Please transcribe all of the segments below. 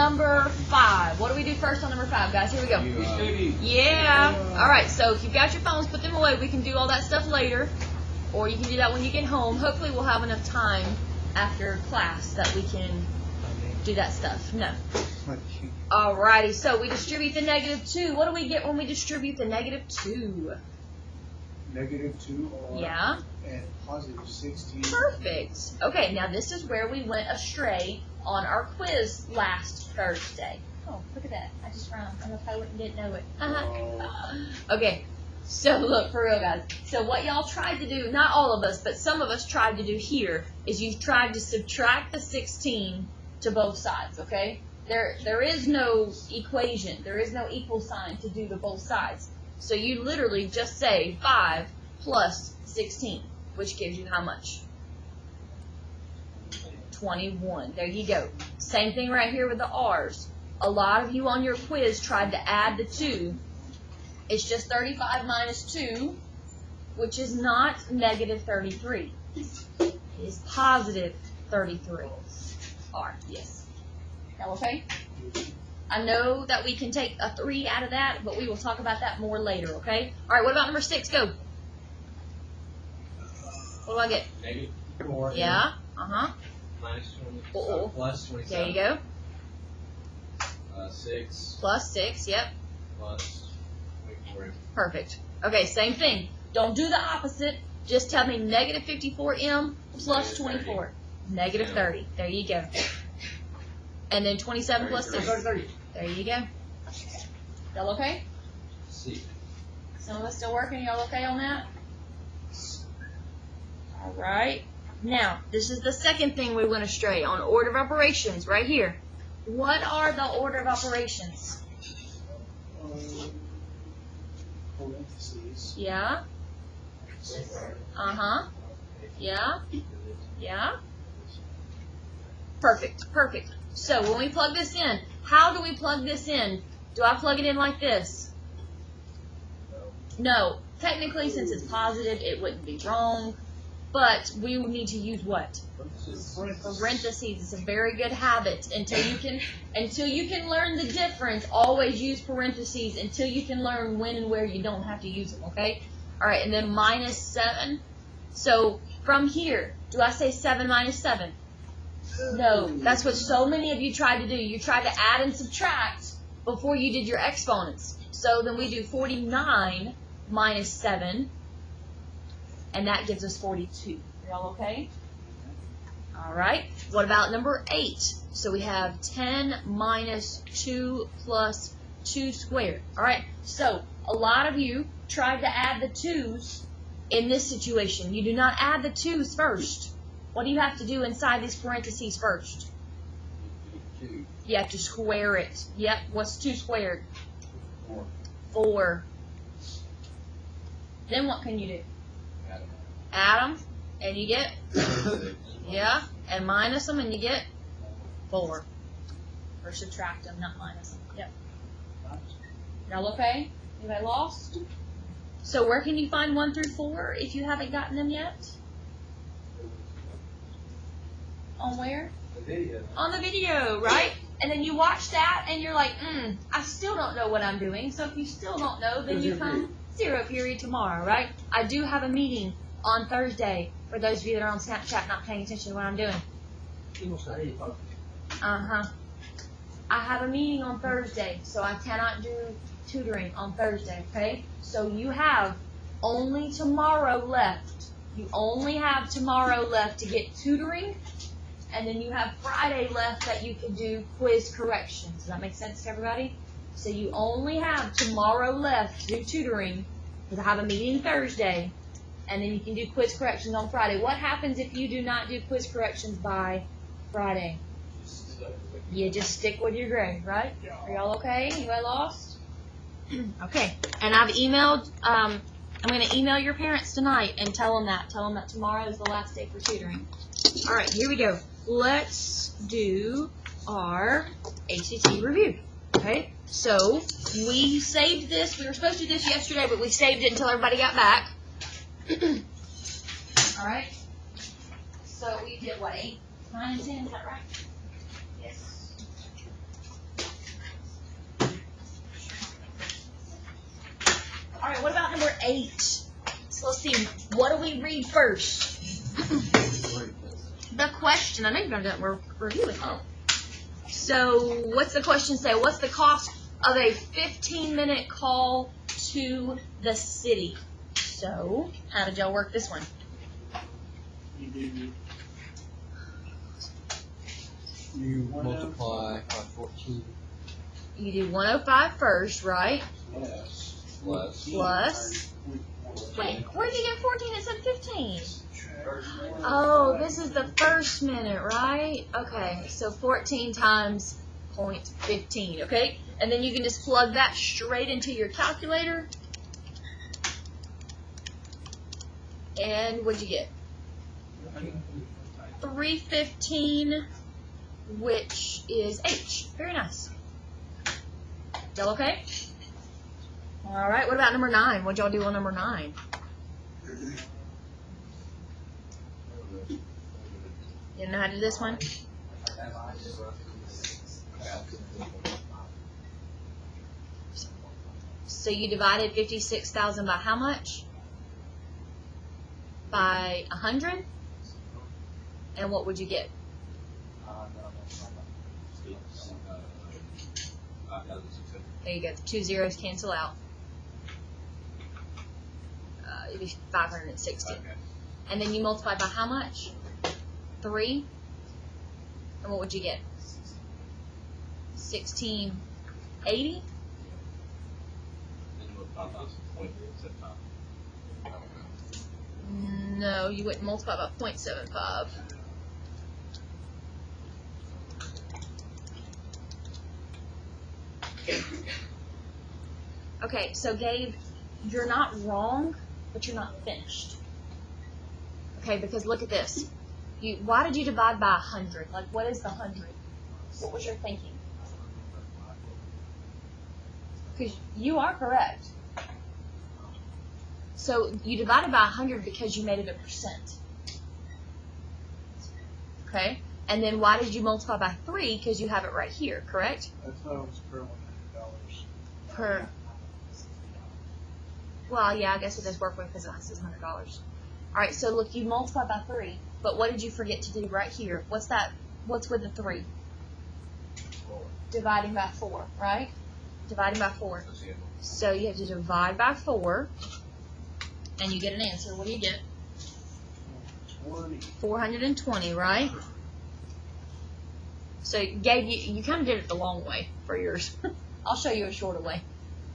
number 5. What do we do first on number 5, guys? Here we go. Yeah. All right, so if you've got your phones, put them away. We can do all that stuff later, or you can do that when you get home. Hopefully we'll have enough time after class that we can do that stuff. No. Alrighty, so we distribute the -2. What do we get when we distribute the -2? -2 or yeah. And +16. Perfect. Okay, now this is where we went astray on our quiz last Thursday. Oh, look at that. I just rhymed. I don't know if I didn't know it. Okay, so look, for real, guys. So what y'all tried to do, not all of us, but some of us tried to do here, is you tried to subtract the 16 to both sides, okay? There is no equation. There is no equal sign to do to both sides. So you literally just say 5 plus 16, which gives you how much? 21. There you go. Same thing right here with the R's. A lot of you on your quiz tried to add the 2. It's just 35 minus 2, which is not -33. It is positive 33. R, yes. Y'all okay? I know that we can take a 3 out of that, but we will talk about that more later, okay? All right, what about number 6? Go. What do I get? -4. Yeah. Minus 20. Plus 27. There you go. 6. Plus 6, yep. Plus 24. Perfect. Okay, same thing. Don't do the opposite. Just tell me -54m plus 24. -30. There you go. And then 27 plus 6. There you go. Y'all okay? C. Some of us still working. Y'all okay on that? All right. Now, this is the second thing we went astray on order of operations right here. What are the order of operations? Parentheses. Yeah. Yeah. Yeah. Perfect. Perfect. So when we plug this in, how do we plug this in? Do I plug it in like this? No. Technically, since it's positive, it wouldn't be wrong. But we would need to use what? Parentheses. It's a very good habit. Until you can learn the difference, always use parentheses until you can learn when and where you don't have to use them, okay? All right, and then -7. So from here, do I say 7 minus 7? No, that's what so many of you tried to do. You tried to add and subtract before you did your exponents. So then we do 49 minus 7, and that gives us 42. Y'all okay? All right. What about number 8? So we have 10 minus 2 plus 2 squared. All right. So a lot of you tried to add the 2's in this situation. You do not add the 2's first. What do you have to do inside these parentheses first? 2. You have to square it. Yep. What's 2 squared? 4. 4. Then what can you do? Add them, and you get, yeah, and minus them, and you get 4. Or subtract them, not minus them. Yep. Y'all okay? Anybody lost? So where can you find 1 through 4 if you haven't gotten them yet? On where? The video. On the video, right? And then you watch that, and you're like, I still don't know what I'm doing. So if you still don't know, then you come 0 period tomorrow, right? I do have a meeting on Thursday for those of you that are on Snapchat not paying attention to what I'm doing. I have a meeting on Thursday, so I cannot do tutoring on Thursday, okay? So you have only tomorrow left. You only have tomorrow left to get tutoring, and then you have Friday left that you can do quiz corrections. Does that make sense to everybody? So you only have tomorrow left to do tutoring, because I have a meeting Thursday, and then you can do quiz corrections on Friday. What happens if you do not do quiz corrections by Friday? You just stick with your grade, right? Are y'all okay? Anybody lost? Okay. And I've emailed, I'm going to email your parents tonight and tell them that. Tell them that tomorrow is the last day for tutoring. All right, here we go. Let's do our ACT review. Okay, so we saved this. We were supposed to do this yesterday, but we saved it until everybody got back. All right. So we did what, 8, 9, and 10? Is that right? Yes. 8. So let's see, what do we read first? The question. I know you're going to review it. So what's the question say? What's the cost of a 15-minute call to the city? So how did y'all work this one? You multiply by 14 You do 105 first, right? plus. Wait, where did you get 14? It said 15. Oh, this is the first minute, right? Okay, so 14 times 0.15, okay? And then you can just plug that straight into your calculator. And what'd you get? 315, which is H. Very nice. Y'all okay? All right, what about number 9? What'd y'all do on number 9? You know how to do this one? So you divided 56,000 by how much? By 100? And what would you get? There you go. The 2 zeros cancel out. It'd be 560. And then you multiply by how much? 3. And what would you get? 1680? No, you wouldn't multiply by 0.75. Okay, so Gabe, you're not wrong, but you're not finished. Okay, because look at this. Why did you divide by 100? Like, what is the 100? What was your thinking? Because you are correct. So you divided by 100 because you made it a percent. Okay? And then why did you multiply by 3? Because you have it right here, correct? I thought it was per $100. Per. Well, yeah, I guess it does work with because it says $100. All right, so look, you multiply by 3, but what did you forget to do right here? What's that? What's with the 3? 4. Dividing by 4, right? Dividing by 4. So you have to divide by 4, and you get an answer. What do you get? 420, right? So Gabe, you kind of did it the long way for yours. I'll show you a shorter way.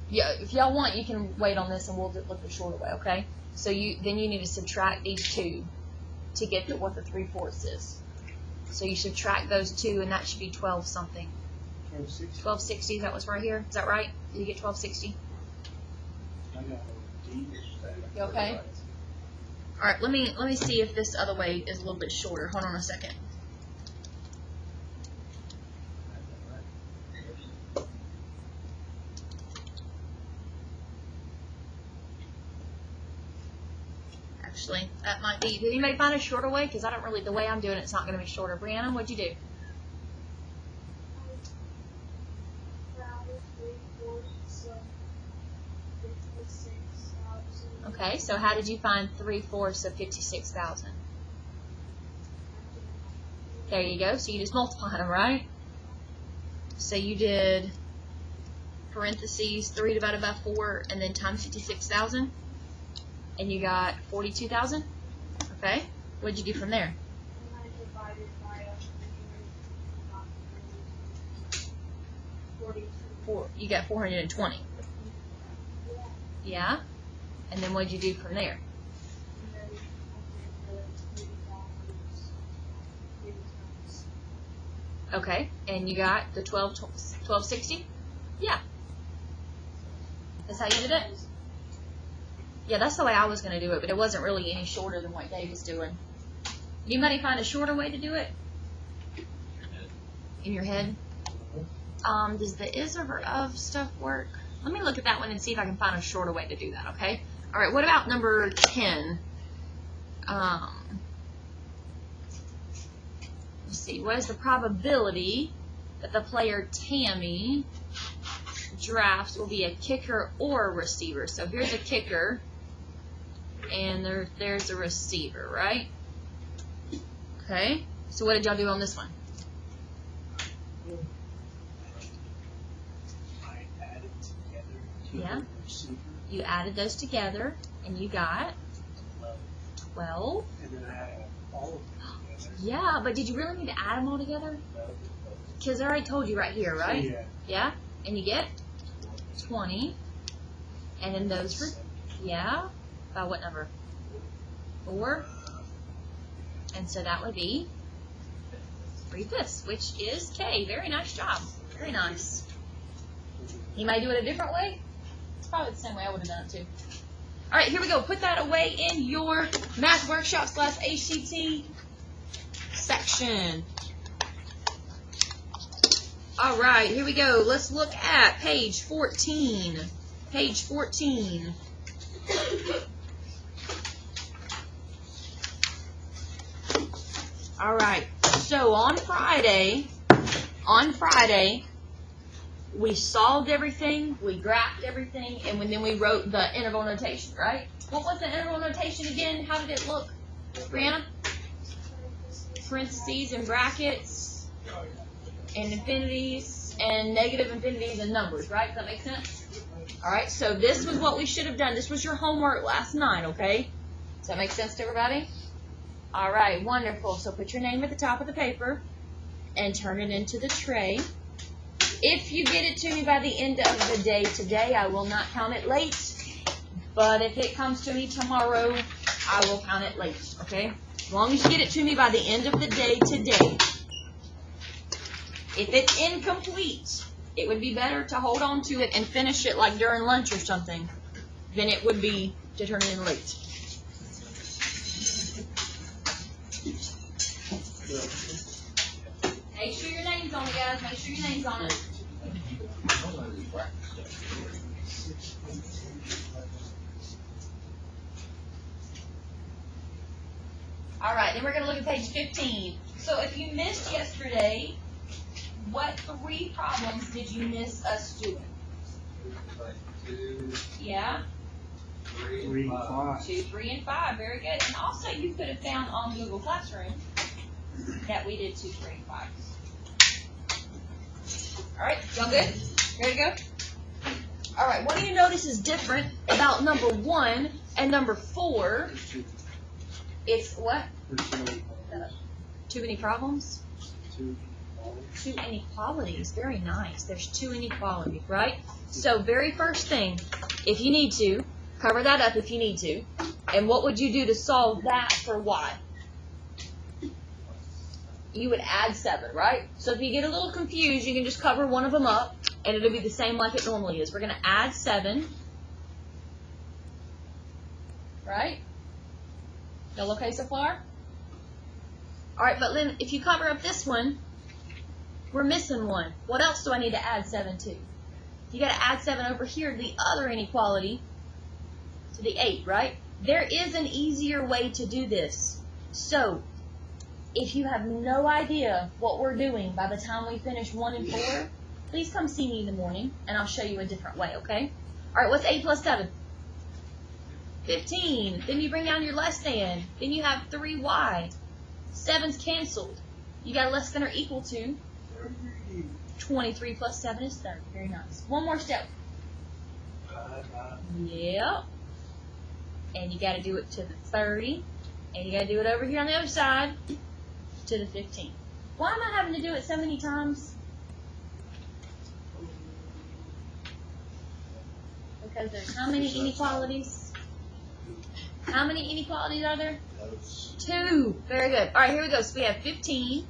Yeah, if y'all want, you can wait on this and we'll look the shorter way, okay? So then you need to subtract these 2 to get what the 3/4 is. So you subtract those 2, and that should be 12 something. 1260, that was right here. Is that right? Did you get 1260? You okay? All right, let me see if this other way is a little bit shorter. Hold on a second. Actually, that might be. Did anybody find a shorter way? Because I don't really. The way I'm doing it's not going to be shorter. Brianna, what'd you do? Okay, so how did you find 3/4 of 56,000? There you go. So you just multiplied them, right? So you did parentheses 3 divided by 4 and then times 56,000, and you got 42,000. Okay, what did you do from there? You got 420. Yeah. And then what did you do from there? Okay, and you got the 1260? Yeah. That's how you did it? Yeah, that's the way I was going to do it, but it wasn't really any shorter than what Dave was doing. Anybody find a shorter way to do it? In your head? Does the is over of stuff work? Let me look at that one and see if I can find a shorter way to do that, okay? All right, what about number 10? Let's see, what is the probability that the player Tammy drafts will be a kicker or a receiver? So here's a kicker, and there's a receiver, right? Okay, so what did y'all do on this one? I added together to Yeah. the receiver, You added those together, and you got 12. and then I added all of them together. Yeah, but did you really need to add them all together? Because I already told you right here, right? Yeah. Yeah, and you get 20. And then those were, yeah, by what number? 4. And so that would be 3/5, which is K. Very nice job. Very nice. You might do it a different way. It's probably the same way I would have done it too. All right, here we go. Put that away in your Math Workshops /ACT section. All right, here we go. Let's look at page 14. Page 14. All right, so on Friday, we solved everything, we graphed everything, and then we wrote the interval notation, right? What was the interval notation again? How did it look, Brianna? Parentheses and brackets, and infinities, and negative infinities and numbers, right? Does that make sense? All right, so this was what we should have done. This was your homework last night, okay? Does that make sense to everybody? All right, wonderful. So put your name at the top of the paper and turn it into the tray. If you get it to me by the end of the day today, I will not count it late. But if it comes to me tomorrow, I will count it late, okay? As long as you get it to me by the end of the day today. If it's incomplete, it would be better to hold on to it and finish it like during lunch or something than it would be to turn it in late. Make sure your name's on it, guys. Make sure your name's on it. All right, then we're going to look at page 15. So if you missed yesterday, what 3 problems did you miss us doing? 2, Yeah? 3, 5. 2, 3, and 5. Very good. And also you could have found on Google Classroom that we did 2, 3, and 5. All right, y'all good? Ready to go? All right, what do you notice is different about number 1 and number 4? It's what? Too many problems? 2 inequalities. Very nice. There's 2 inequalities, right? So very first thing, if you need to, cover that up if you need to. And what would you do to solve that for y? You would add 7, right? So if you get a little confused, you can just cover one of them up, and it'll be the same like it normally is. We're going to add 7, right? Y'all okay so far? All right, but then if you cover up this one, we're missing 1. What else do I need to add 7 to? You got to add 7 over here to the other inequality, to the 8, right? There is an easier way to do this. So if you have no idea what we're doing by the time we finish 1 and 4, please come see me in the morning, and I'll show you a different way, okay? All right, what's 8 plus 7? 15. Then you bring down your less than. Then you have 3y. 7's canceled. You got a less than or equal to 23 plus 7 is 30. Very nice. One more step. Yep. And you got to do it to the 30. And you got to do it over here on the other side to the 15. Why am I having to do it so many times? Because there's how many inequalities? How many inequalities are there? 2. Very good. All right, here we go. So we have 15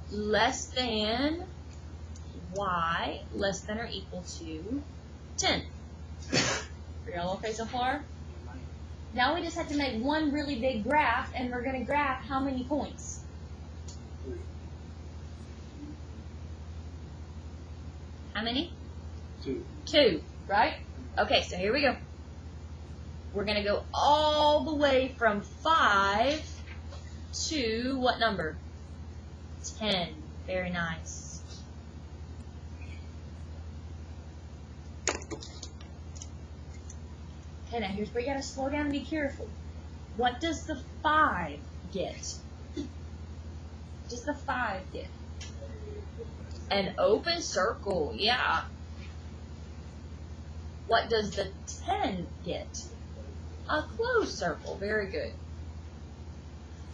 less than y less than or equal to 10. Are y'all okay so far? Now we just have to make one really big graph, and we're going to graph how many points? 3. How many? 2. 2, right? Okay, so here we go. We're going to go all the way from 5 to what number? 10. Very nice. Okay, now here's where you gotta slow down and be careful. What does the 5 get? What does the 5 get? An open circle, yeah. What does the 10 get? A closed circle, very good.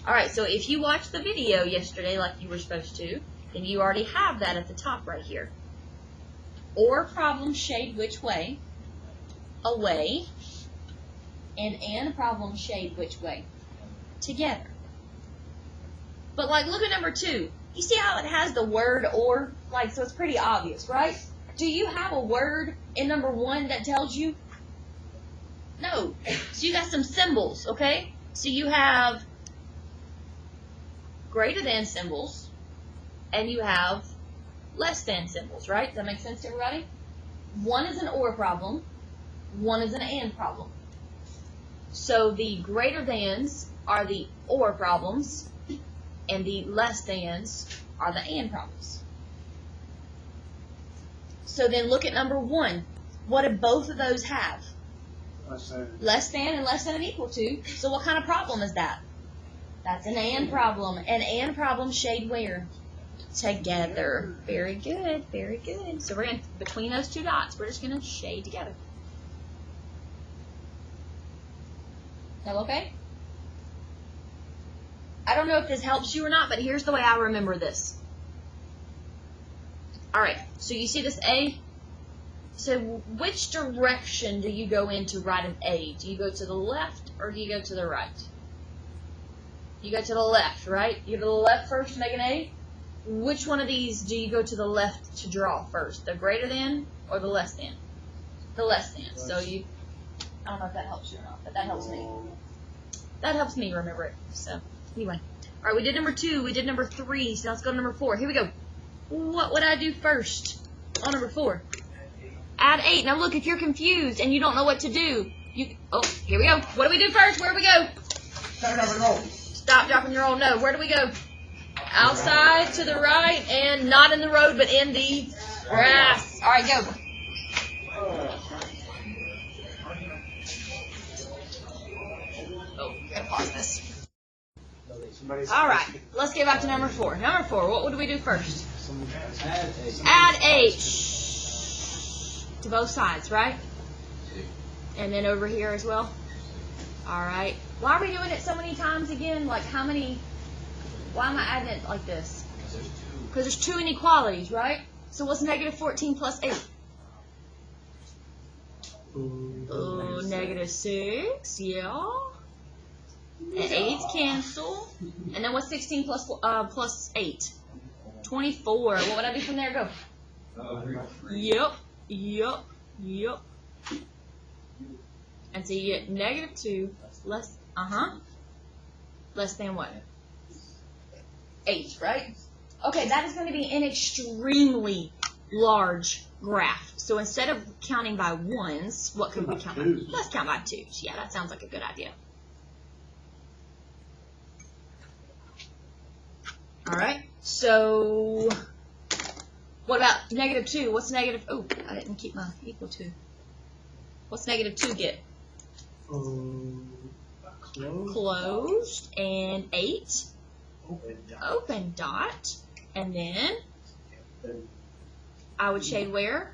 Alright, so if you watched the video yesterday like you were supposed to, then you already have that at the top right here. Or problem shade which way? Away. And problem shade which way? Together. But like, look at number 2. You see how it has the word or? Like, so it's pretty obvious, right? Do you have a word in number 1 that tells you? No. So you got some symbols, okay? So you have greater than symbols, and you have less than symbols, right? Does that make sense to everybody? 1 is an or problem, 1 is an and problem. So the greater thans are the or problems, and the less thans are the and problems. So then look at number 1. What do both of those have? Less than and less than and equal to. So what kind of problem is that? That's an and problem. An and problem shade where? Together. Very good, very good. So we're going to, between those 2 dots, we're just going to shade together. That okay? I don't know if this helps you or not, but here's the way I remember this. Alright, so you see this A? So which direction do you go in to write an A? Do you go to the left or do you go to the right? You go to the left, right? You go to the left first to make an A? Which one of these do you go to the left to draw first? The greater than or the less than? The less than. So you, I don't know if that helps you or not, but that helps me. That helps me remember it. So anyway. Alright, we did number 2, we did number 3, so let's go to number 4. Here we go. What would I do first on number 4? Add 8. Now look, if you're confused and you don't know what to do, you, oh, here we go. What do we do first? Where do we go? Stop, drop, and roll. No, where do we go? Outside to the right and not in the road but in the grass. Alright, go. Oh, gotta pause this. Alright, let's get back to number 4. Number 4, what would we do first? Add 8 to both sides, right? And then over here as well. Alright. Why are we doing it so many times again? Like how many? Why am I adding it like this? Because there's 2 inequalities, right? So what's negative 14 plus 8? Oh, negative 6, yeah. And 8's cancel. And then what's 16 plus 8? 24. What would I do from there? Go. Yep. And so you get negative 2 less, less than what? 8, right? Okay, that is going to be an extremely large graph. So instead of counting by ones, what could we count by? Let's count by 2s. Yeah, that sounds like a good idea. Alright, so what about negative 2? What's negative? Oh, I didn't keep my equal to. What's negative 2 get? Closed. And 8. Open dot. And then I would shade where?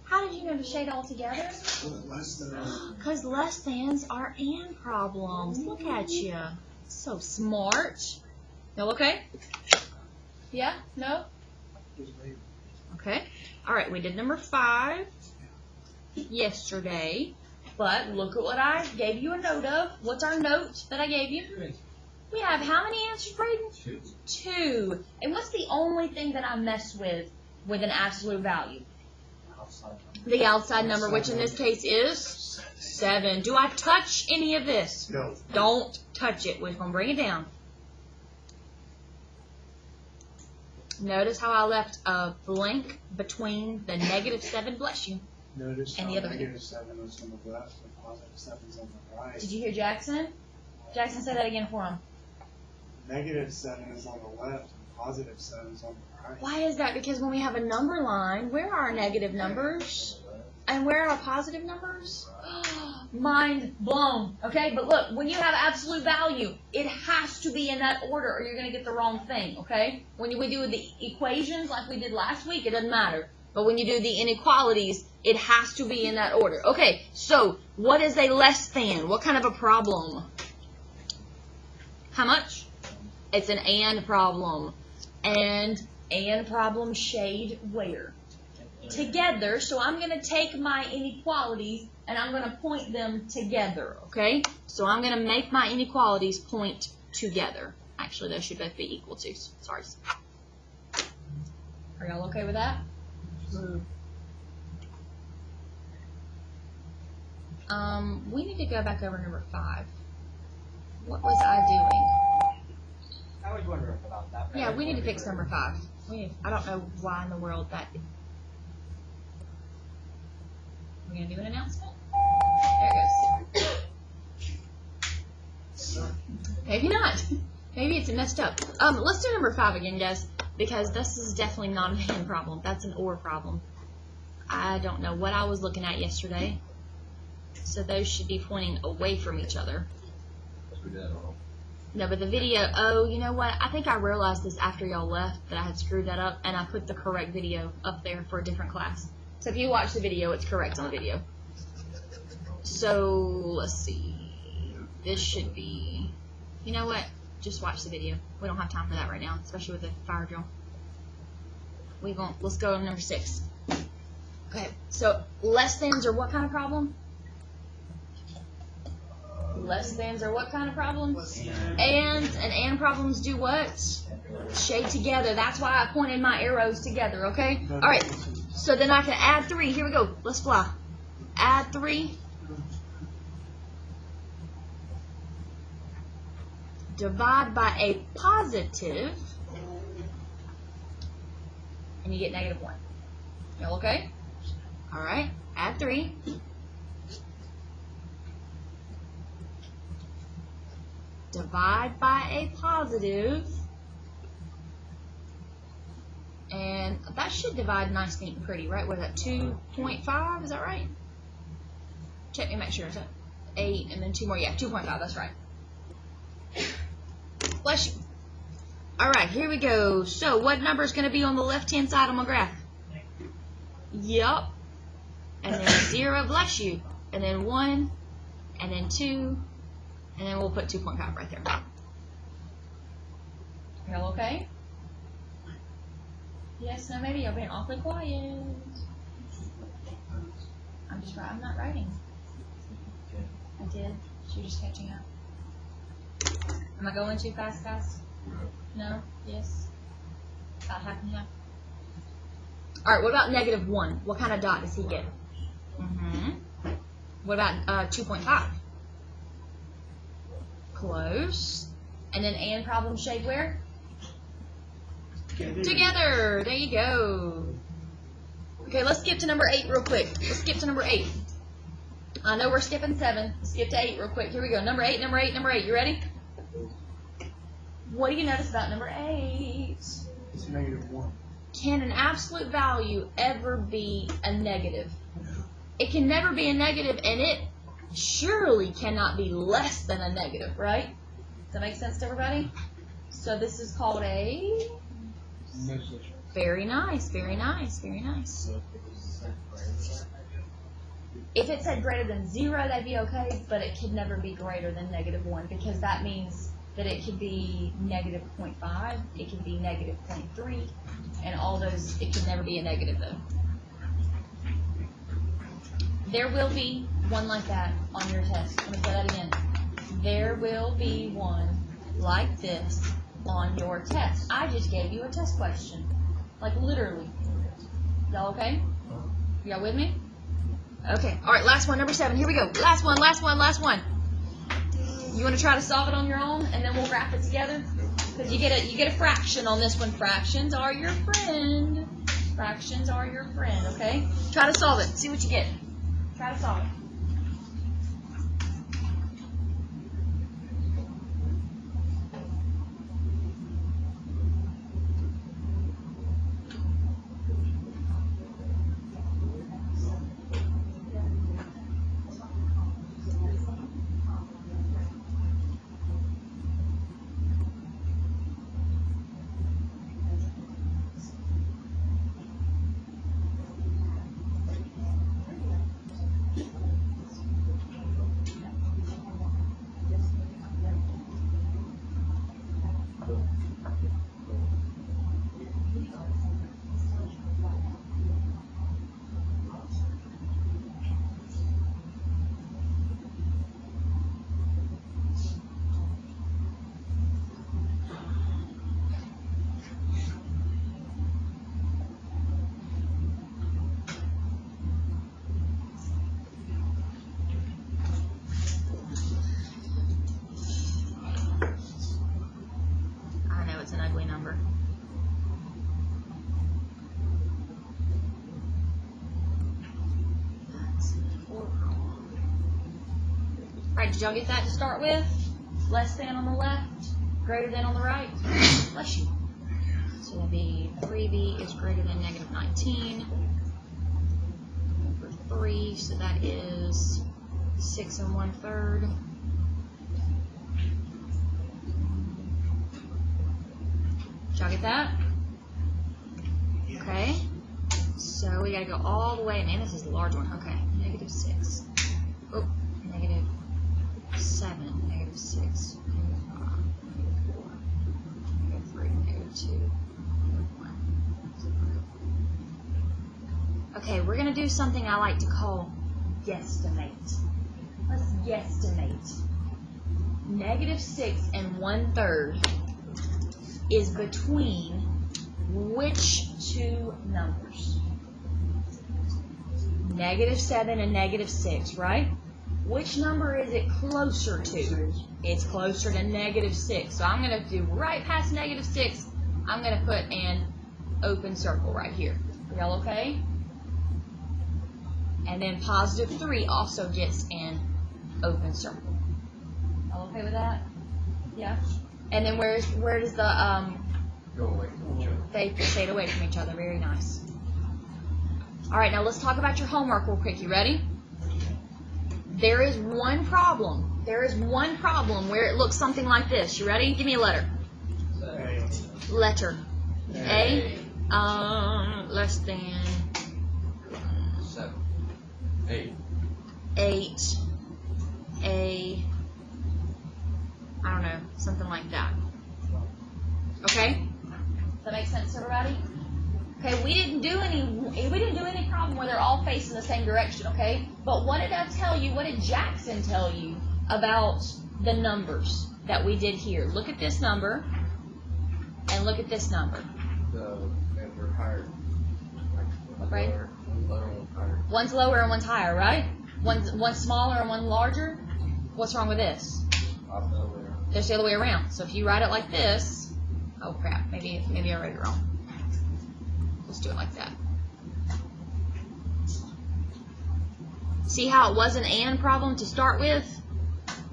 How did you know to shade all together? Because less thans are and problems. Look at you. So smart. No, okay? Yeah? No? Okay. Alright, we did number 5 yesterday. But look at what I gave you a note of. What's our note that I gave you? We have how many answers, Braden? 2. And what's the only thing that I mess with an absolute value? The outside number, which in this case is 7. Do I touch any of this? No. Don't touch it. We're going to bring it down. Notice how I left a blank between the negative 7, bless you, Notice and how the other negative 7 is on the left and positive 7 is on the right. Did you hear Jackson? Jackson, say that again for him. Negative 7 is on the left and positive 7 is on the right. Why is that? Because when we have a number line, where are our negative numbers? And where are our positive numbers? mind blown, okay? But look, when you have absolute value, it has to be in that order or you're going to get the wrong thing, okay? When we do the equations like we did last week, it doesn't matter. But when you do the inequalities, it has to be in that order. Okay, so what is a less than? What kind of a problem? How much? It's an and problem. And problem shade where? Together. So I'm going to take my inequalities and I'm going to point them together, okay? So I'm going to make my inequalities point together. Actually, those should both be equal to. Sorry. Are y'all okay with that? We need to go back over number 5. What was I doing? I was wondering about that. Yeah, we need to fix number 5. I don't know why in the world that. We're going to do an announcement? There it goes. Maybe not. Maybe it's messed up. Let's do number 5 again, guys, because this is definitely not an and problem. That's an or problem. I don't know what I was looking at yesterday. So those should be pointing away from each other. No, but the video, oh, you know what? I think I realized this after y'all left that I had screwed that up, and I put the correct video up there for a different class. So if you watch the video, it's correct on the video. So, let's see. This should be, you know what? Just watch the video. We don't have time for that right now, especially with the fire drill. Let's go to number 6. Okay, so less thans are what kind of problem? Less thans are what kind of problem? And problems do what? Shade together. That's why I pointed my arrows together, okay? All right, so then I can add 3. Here we go. Let's fly. Add 3. Divide by a positive. And you get -1. Y'all okay? All right, add 3. Divide by a positive, and that should divide nice, neat, and pretty, right? What is that, 2.5? Is that right? Check me, make sure. Is that 8, and then 2 more? Yeah, 2.5, that's right. Bless you. All right, here we go. So what number is going to be on the left-hand side of my graph? Yup. And then 0, bless you. And then 1, and then 2, and then we'll put 2.5 right there. Y'all okay? Yes, no, maybe y'all being awfully quiet. I'm not writing. I did. You're just catching up. Am I going too fast, guys? No? Yes? About half and half? Alright, what about -1? What kind of dot does he get? What about 2.5? Close. And then and problem shade where? Together. There you go. Okay, let's skip to number 8 real quick. Let's skip to number 8. I know we're skipping 7. Let's skip to 8 real quick. Here we go. Number 8, number 8, number 8. You ready? What do you notice about number 8? It's -1. Can an absolute value ever be a negative? It can never be a negative, and it surely cannot be less than a negative, right? Does that make sense to everybody? So this is called a... Very nice, very nice, very nice. If it said greater than 0, that'd be okay, but it could never be greater than -1 because that means that it could be -0.5, it could be -0.3, and all those, it could never be a negative though. There will be one like that on your test. Let me say that again. There will be one like this on your test. I just gave you a test question. Like literally. Y'all okay? Y'all with me? Okay. Alright, last one, number 7. Here we go. Last one, last one, last one. You want to try to solve it on your own and then we'll graph it together? Because you get a fraction on this one. Fractions are your friend. Fractions are your friend, okay? Try to solve it. See what you get. Try to solve it. Alright, did y'all get that to start with? Less than on the left, greater than on the right. Bless you. So it'll be 3b is greater than negative 19 over 3, so that is 6 1/3. Did y'all get that? Okay. So we gotta go all the way. Man, this is a large one. Okay. Negative 6. Oh, negative 7. Negative 6. Negative 5. Negative 4. Negative 3. Negative 2. Negative 1. Okay, we're gonna do something I like to call guesstimate. Let's guesstimate. Negative 6 1/3 is between which two numbers? Negative 7 and negative 6, right? Which number is it closer to? It's closer to negative 6. So I'm going to do right past negative 6, I'm going to put an open circle right here. Y'all okay? And then positive 3 also gets an open circle. Y'all okay with that? Yeah? And then where does the Go away from each other. they stayed away from each other? Very nice. All right, now let's talk about your homework real quick. You ready? There is one problem. There is one problem where it looks something like this. You ready? Give me a letter. Letter. A. Less than 7. 8. 8. A. I don't know, something like that. Okay? Does that make sense to everybody? Okay, we didn't do any problem where they're all facing the same direction, okay? But what did I tell you? What did Jackson tell you about the numbers that we did here? Look at this number and look at this number. And we're higher. Like, Right. Lower, one higher. One's lower and one's higher, right? One's smaller and one larger. What's wrong with this? Opposite. There's the other way around. So if you write it like this, oh crap, maybe I wrote it wrong. Let's do it like that. See how it was an and problem to start with,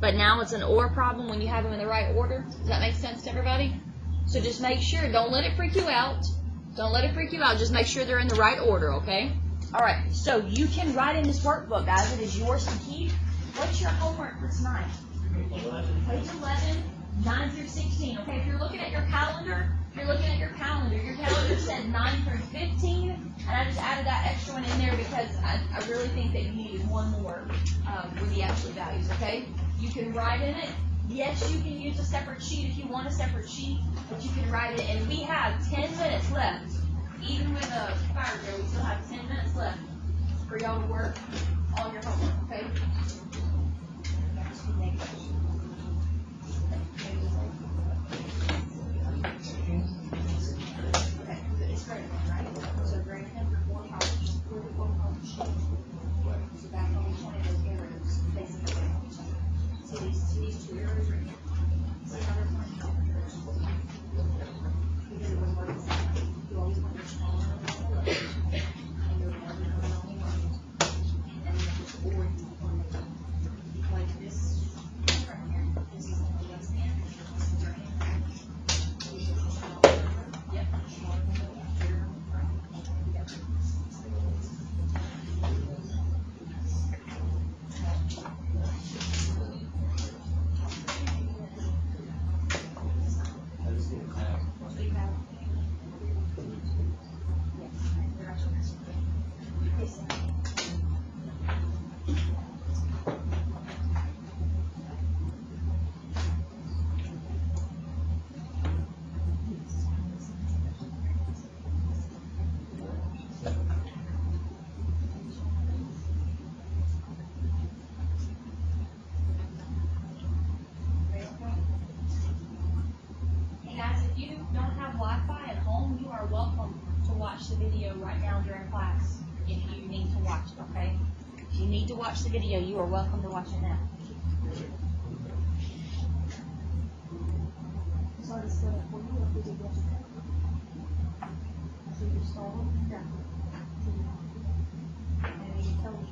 but now it's an or problem when you have them in the right order? Does that make sense to everybody? So just make sure, don't let it freak you out. Don't let it freak you out. Just make sure they're in the right order, okay? All right, so you can write in this workbook, guys. It is yours to keep. What's your homework for tonight? Page 11, 9 through 16. Okay, if you're looking at your calendar, your calendar said 9 through 15, and I just added that extra one in there because I really think that you needed one more with the absolute values, okay? You can write in it. Yes, you can use a separate sheet if you want a separate sheet, but you can write it, and we have 10 minutes left. Even with a fire drill, we still have 10 minutes left for y'all to work on your homework, okay? It's greater than, right? So greater than for 4 columns. We're the 4 column sheet. So back on each one of those arrows, facing away from each other. See these 2 arrows right here? See how they're pointing? Because it was more than 7. You always want your smaller on the left. And your larger on the right. And then the 4 you want like this right here. This is on the left hand. This is right hand. Yep. Smaller on the left, bigger on the right. Yep. Hey guys, if you don't have Wi-Fi at home, you are welcome to watch the video right now during class if you need to watch it, okay? If you need to watch the video, you are welcome to watch it now. So I just split it for you if we did yesterday. So you just start them, yeah. And then you tell me.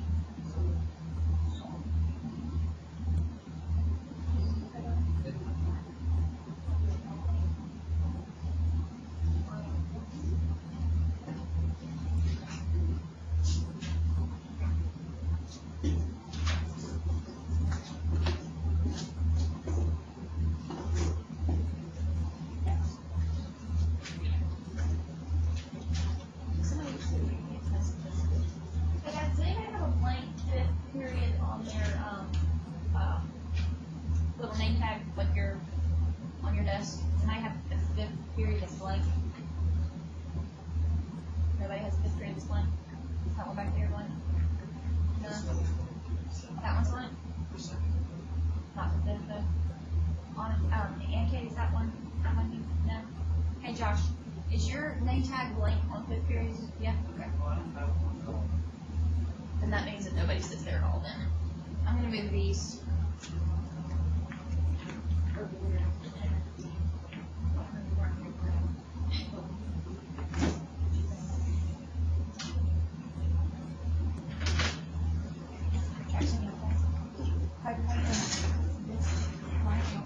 you tag blank on fifth period? Yeah, okay. And that means that nobody sits there at all then. I'm gonna move these.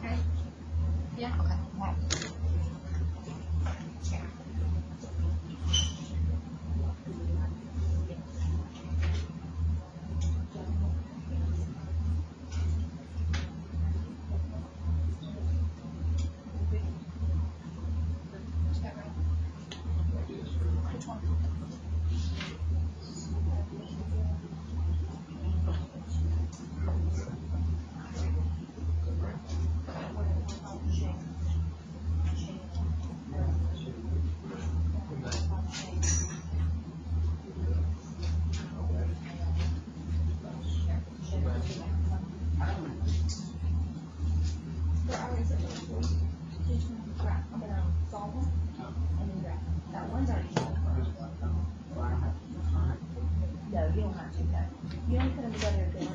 Okay? Yeah, okay. Wow. Which one? They're already set up for you. Just graph. I'm gonna solve them and then graph. That one's already solved. No, you don't have to. No. You don't put them together again.